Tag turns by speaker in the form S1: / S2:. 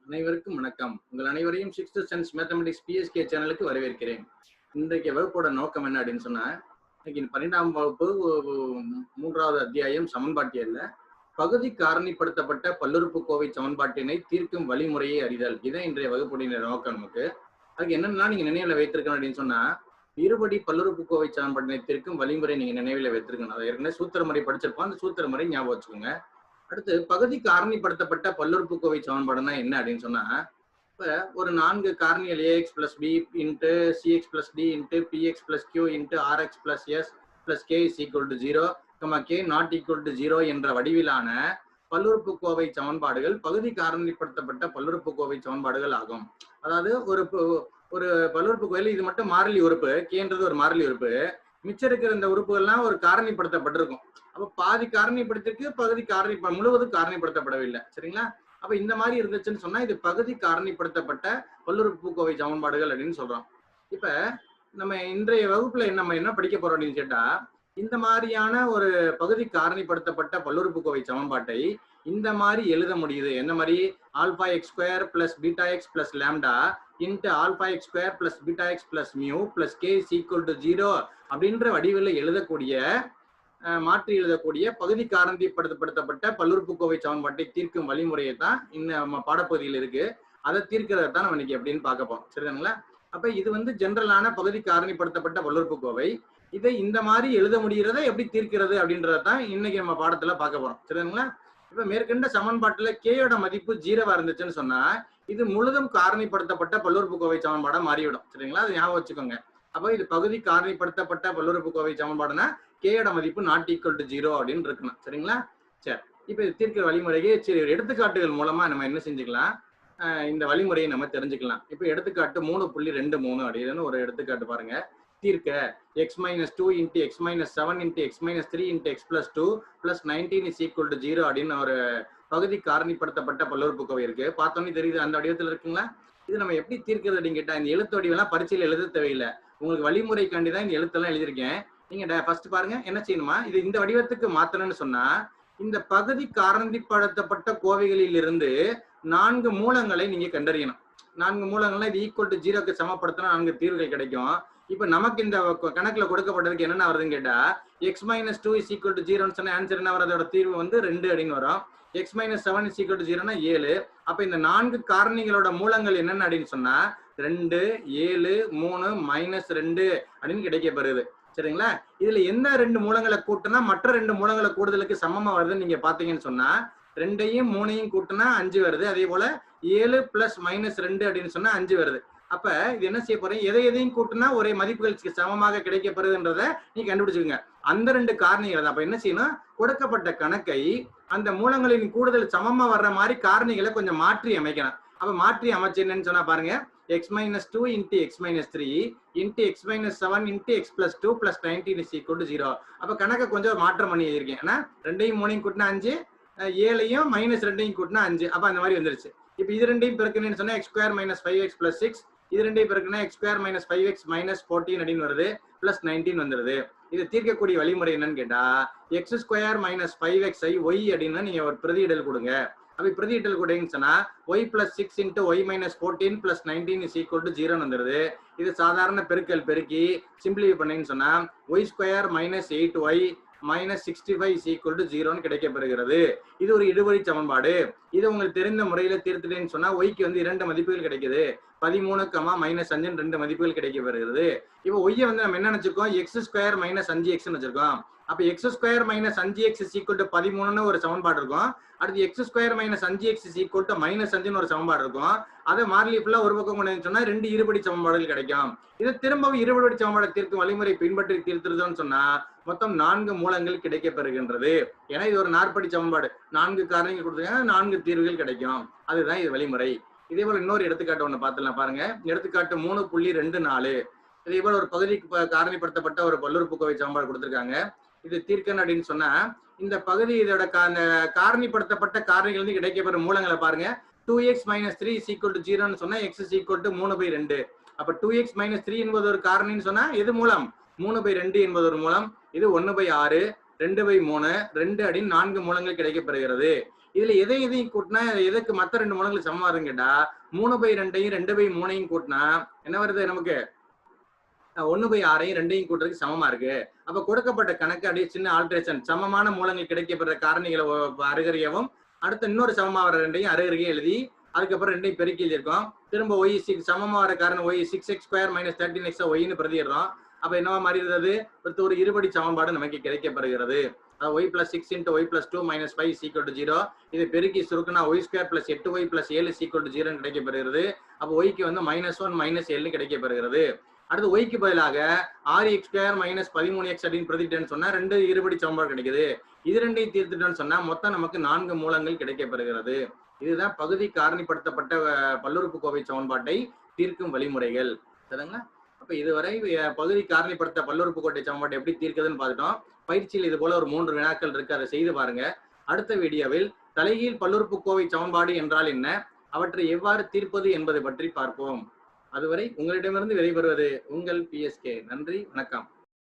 S1: அனைவருக்கும் வணக்கம். உங்கள் அனைவரையும் சிக்ஸ்த் சென்ஸ் மேத்தமெட்டிக்ஸ் பிஎஸ்கே சேனலுக்கு வரவேற்கிறேன். இன்றைக்கு வகுப்போட நோக்கம் என்ன அப்படின்னு சொன்னா, இன்னைக்கு 12ஆம் வகுப்பு 3வது அத்தியாயம் சமன்பாட்டியல்ல பகுதி காரணிப்படுத்தப்பட்ட பல்லுறுப்புக்கோவை சமன்பாட்டினை தீர்க்கும் வழிமுறையை அறிதல். இதான் இன்றைய வகுப்புடைய நோக்கம். நமக்கு அதுக்கு என்னென்னா நீங்க நினைவில் வைத்திருக்கணும் அப்படின்னு சொன்னா, இருபடி பல்லுறுப்புக்கோவை சமன்பாட்டினை தீர்க்கும் வழிமுறை நீங்க நினைவில் வைத்திருக்கணும். அதை ஏற்கனவே சூத்திர முறை படிச்சிருப்போம். அந்த சூத்திர முறை ஞாபகம் வச்சுக்கோங்க. அடுத்து பகுதி காரணிப்படுத்தப்பட்ட பல்லுறுப்புக்கோவை சமன்பாடுனா என்ன அப்படின்னு சொன்னா, இப்ப ஒரு 4 காரணிகள் ax plus B into CX plus D into BX plus Q into RX plus S plus K is equal to 0, K not equal to 0 என்ற வடிவிலான பல்லுறுப்புக்கோவை சமன்பாடுகள் பகுதி காரணிப்படுத்தப்பட்ட பல்லுறுப்புக்கோவை சமன்பாடுகள் ஆகும். அதாவது ஒரு பல்லுறுப்புக்கோவையில் இது மட்டும் மாறிலி உறுப்பு, கேன்றது ஒரு மாறிலி உறுப்பு, மிச்சம் இருக்கிற இந்த உறுப்புகள்லாம் ஒரு காரணிப்படுத்தப்பட்டிருக்கும். அப்ப பாதி காரணிப்படுத்திருக்கு, பகுதி முழுவதும் காரணிப்படுத்தப்படவில்லை. சரிங்களா? அப்ப இந்த மாதிரி இருந்துச்சுன்னு சொன்னா இது பகுதி காரணிப்படுத்தப்பட்ட பல்லுறுப்புக்கோவை சமன்பாடுகள் அப்படின்னு சொல்றோம். இப்ப நம்ம இன்றைய வகுப்புல நம்ம என்ன படிக்க போறோம் அப்படின்னு கேட்டா, இந்த மாதிரியான ஒரு பகுதி காரணிப்படுத்தப்பட்ட பல்லுறுப்புக்கோவை சமன்பாட்டை இந்த மாதிரி எழுத முடியுது. என்ன மாதிரி? Alpha X square plus beta X plus lambda into alpha X square plus beta X plus mu plus K is equal to 0 அப்படின்ற வடிவில் எழுதக்கூடிய மாற்றி எழுதக்கூடிய பகுதி காரணிப்படுத்தப்பட்ட பல்லுறுப்புக்கோவை சமன்பாட்டை தீர்க்கும் வழிமுறையை தான் நம்ம பாடப்பகுதியில் இருக்கு. அதை தீர்க்கிறத தான் நம்ம இன்னைக்கு எப்படின்னு பார்க்க போறோம். சரிதாங்களா? அப்ப இது ஜென்ரலான பகுதி காரணிப்படுத்தப்பட்ட பல்லுறுப்புக்கோவை. இதை இந்த மாதிரி எழுத முடிகிறத எப்படி தீர்க்கிறது அப்படின்றத தான் இன்னைக்கு நம்ம பாடத்துல பார்க்க போறோம். சரிதாங்களா? இப்ப மேற்கண்ட சமன்பாட்டுல கேயோட மதிப்பு 0வா இருந்துச்சுன்னு சொன்னா இது முழுதும் காரணிப்படுத்தப்பட்ட பல்லுறுப்புக்கோவை சமன்பாடா மாறிவிடும். சரிங்களா? அது ஞாபகம் வச்சுக்கோங்க. அப்போ இது பகுதி காரணிப்படுத்தப்பட்ட பல்லுறுப்புக்கோவை சமன்பாடுனா கேயோட மதிப்பு நாட் ஈக்குவல் டு 0 அப்படின்னு இருக்கணும். சரிங்களா? சரி, இப்ப இது தீர்க்கிற வழிமுறைக்கு சரி எடுத்துக்காட்டுகள் மூலமா நம்ம என்ன செஞ்சுக்கலாம், இந்த வழிமுறையை நம்ம தெரிஞ்சுக்கலாம். இப்ப எடுத்துக்காட்டு 3.23 அப்படின்னு ஒரு எடுத்துக்காட்டு பாருங்க. தீர்க்க x-2 into x-7 into x-3 into x plus 2 plus 19 is equal to 0 அப்படின்னு ஒரு பகுதி காரணிப்படுத்தப்பட்ட பல்லுறுப்புக்கோவை இருக்கு. பார்த்தோன்னே தெரியுது அந்த வடிவத்தில் இருக்குங்களா? இது நம்ம எப்படி தீர்க்கிறது அப்படின்னு கேட்டா, இந்த எழுத்து வடிவெல்லாம் பரீட்சையில் எழுத தேவையில்லை. உங்களுக்கு வழிமுறைக்காண்டி தான் இந்த எழுத்தெல்லாம் எழுதியிருக்கேன். நீங்க ஃபர்ஸ்ட் பாருங்க என்ன செய்யணுமா, இது இந்த வடிவத்துக்கு மாத்தணும்னு சொன்னா இந்த பகுதி காரணிப்படுத்தப்பட்ட கோவைகளில் இருந்து 4 மூலங்களை நீங்க கண்டறியணும். 4 மூலங்கள்லாம் இது ஈக்குவல் டு 0க்கு சமப்படுத்தினா 4 தீர்வுகள் கிடைக்கும். இப்ப நமக்கு இந்த கணக்குல கொடுக்கப்பட்டதுக்கு என்னென்ன வருதுன்னு கேட்டா, x-2 is equal to 0ன்னு சொன்ன ஆன்சர் என்ன வரும்? அதோட தீர்வு 2 அப்படின்னு வரும். x-7 is equal to 0னா 7. அப்ப இந்த 4 காரணிகளோட மூலங்கள் என்னென்ன அப்படின்னு சொன்னா 2, 7, 3, -2 அப்படின்னு கிடைக்கப்படுது. சரிங்களா? இதுல எந்த 2 மூலங்களை கூட்டினா மற்ற 2 மூலங்களை கூடுதலுக்கு சமமா வருதுன்னு நீங்க பாத்தீங்கன்னு சொன்னா 2ஐயும் 3ஐயும் கூட்டினா 5 வருது. அதே போல 7 + -2 அப்படின்னு சொன்னா 5 வருது. அப்ப இது என்ன செய்ய போறீங்க, எதையும் கூட்டினா ஒரே மதிப்புகளுக்கு சமமாக கிடைக்கப்படுதுன்றத நீ கண்டுபிடிச்சுக்கோங்க. அந்த 2 காரணிகள். அப்ப என்ன செய்யணும், கொடுக்கப்பட்ட கணக்கை அந்த மூலங்களின் கூடுதல் சமமா வர்ற மாதிரி காரணிகளை கொஞ்சம் மாற்றி அமைக்கணும். அப்ப மாற்றி அமைச்சு என்னன்னு சொன்னா பாருங்க, x-2 into x-3 into x-7 into x plus 2 plus 19 is equal to 0. அப்ப கணக்கை கொஞ்சம் மாற்றம் பண்ணி எழுதியிருக்கேன். ஏன்னா 2ஐயும் 3ஐயும் கூட்டினா 5, 7ஐயும் -2ஐயும் கூட்டினா 5. அப்ப அந்த மாதிரி வந்துருச்சு. இப்ப இது 2ஐயும் பெருக்கணும்னு சொன்னா x square minus 5x plus 6, இது 2ஐயும் பெருக்குனா x square minus 5x minus 14 அப்படின்னு வருது, plus 19 வந்துருது. இது தீர்க்கக்கூடிய வழிமுறை என்னன்னு கேட்டா, x square minus 5x ஐ y அப்படின்னு நீங்க ஒரு பிரதியிடல் கொடுங்க. அப்ப பிரதியிடல் கொடுங்கன்னு சொன்னா y plus 6 into y minus 14 plus 19 is equal to 0 வந்துருது. இது சாதாரண பெருக்கல் பெருக்கி சிம்பிளிஃபை பண்ணீங்கன்னு சொன்னா y square minus 8y minus 65 is equal to 0ன்னு கிடைக்கப்பெறுகிறது. இது ஒரு இருபடி சமன்பாடு. இது உங்களுக்கு தெரிந்த முறையில தீர்த்துட்டேன்னு சொன்னா yக்கு 2 மதிப்புகள் கிடைக்குது. 13, -5 2 மதிப்புகள் கிடைக்கப்பெறுகிறது. இப்போ y நம்ம என்ன நினைச்சிருக்கோம், x square minus 5x வச்சிருக்கோம். அப்ப x square minus 5x is equal to 13ன்னு ஒரு சமன்பாடு இருக்கும். அடுத்து x square minus 5x is equal to -5ன்னு ஒரு சமன்பாடு இருக்கும். அதை மாறிலி ஃபுல்லா ஒரு பக்கம் கொண்டு சொன்னா 2 இருபடி சமன்பாடுகள் கிடைக்கும். இது திரும்பவும் இருபடி சமன்பாடு தீர்க்கும் வழிமுறை பின்பற்றி தீர்த்துறதுன்னு சொன்னா மொத்தம் 4 மூலங்கள் கிடைக்கப்பெறுகின்றது. ஏன்னா இது ஒரு 4படி சமன்பாடு, 4 காரணிகள் கொடுத்துருக்காங்க, 4 தீர்வுகள் கிடைக்கும். அதுதான் இது வழிமுறை. இதே போல இன்னொரு எடுத்துக்காட்டு ஒண்ணு பார்த்துலாம் பாருங்க. எடுத்துக்காட்டு 3.24. இதே போல ஒரு பகுதி காரணிப்படுத்தப்பட்ட ஒரு பல்லுறுப்புக்கோவை சமன்பாடு கொடுத்துருக்காங்க. இது தீர்க்கணும் அப்படின்னு சொன்னா இந்த பகுதி இதோட காரணிப்படுத்தப்பட்ட காரணிகள் கிடைக்கப்பெறும் மூலங்களை பாருங்க. 2x - 3 is equal to 0ன்னு சொன்னா x is equal to 3/2. அப்ப 2x - 3 என்பது ஒரு காரணின்னு சொன்னா எது மூலம்? 3/2 என்பது ஒரு மூலம். இது 1/6, 2/3, 2 அப்படின்னு 4 மூலங்கள் கிடைக்கப்பெறுகிறது. இதுல எதையும் கூட்டினா எதுக்கு மத்த 2 மூலங்களுக்கு சமமா வருதுன்னு கேட்டா 3/2 2/3 கூட்டினா என்ன வருது நமக்கு 1/6 2 கூட்டுறதுக்கு சமமா இருக்கு. அப்ப கொடுக்கப்பட்ட கணக்கு அப்படியே சின்ன ஆல்டரேஷன் சமமான மூலங்கள் கிடைக்கப்படுற காரணிகளை அருகறியவும் அடுத்த இன்னொரு சமமா வர 2 அருகறியும் எழுதி அதுக்கப்புறம் 2 பெருக்கி எழுதியிருக்கோம். திரும்ப ஒய் சமமா வர காரணம் ஒய் 6x² - 13x ஒய்னு பிரதிடுறோம். அப்ப என்னவா மாறிடுறது? ஒரு இருபடி சமன்பாடு நமக்கு கிடைக்கப்படுகிறது. y + 6 × y + 2 - 5 = 0. இதை பெருக்கி சுருக்கினா y² + 8y + 7 = 0 கிடைக்கப்படுகிறது. அப்போ yக்கு வந்து -1 - 7 கிடைக்கப்படுகிறது. அடுத்து yக்கு பதிலாக 6x² - 13x அப்படின்னு பிரதிட்டேன்னு சொன்னா 2 இருபடி சமன்பாடு கிடைக்குது. இது 2ஐயும் தீர்த்துட்டோம்னு சொன்னா மொத்தம் நமக்கு 4 மூலங்கள் கிடைக்கப்படுகிறது. இதுதான் பகுதி காரணிப்படுத்தப்பட்ட பல்லுறுப்புக்கோவை சமன்பாட்டை தீர்க்கும் வழிமுறைகள். சரிங்களா? அப்ப இதுவரை பகுதி காரணிப்படுத்த பல்லுறுப்புக்கோவை சமன்பாட்டை எப்படி தீர்க்குதுன்னு பார்த்துட்டோம். பயிற்சியில் இது போல ஒரு 3 வினாக்கள் இருக்கு, அதை செய்து பாருங்க. அடுத்த வீடியோவில் தலைகீழ் பல்லுறுப்புக்கோவை சமன்பாடு என்றால் என்ன, அவற்றை எவ்வாறு தீர்ப்பது என்பதை பற்றி பார்ப்போம். அதுவரை உங்களிடமிருந்து விடைபெறுவது உங்கள் PSK. நன்றி, வணக்கம்.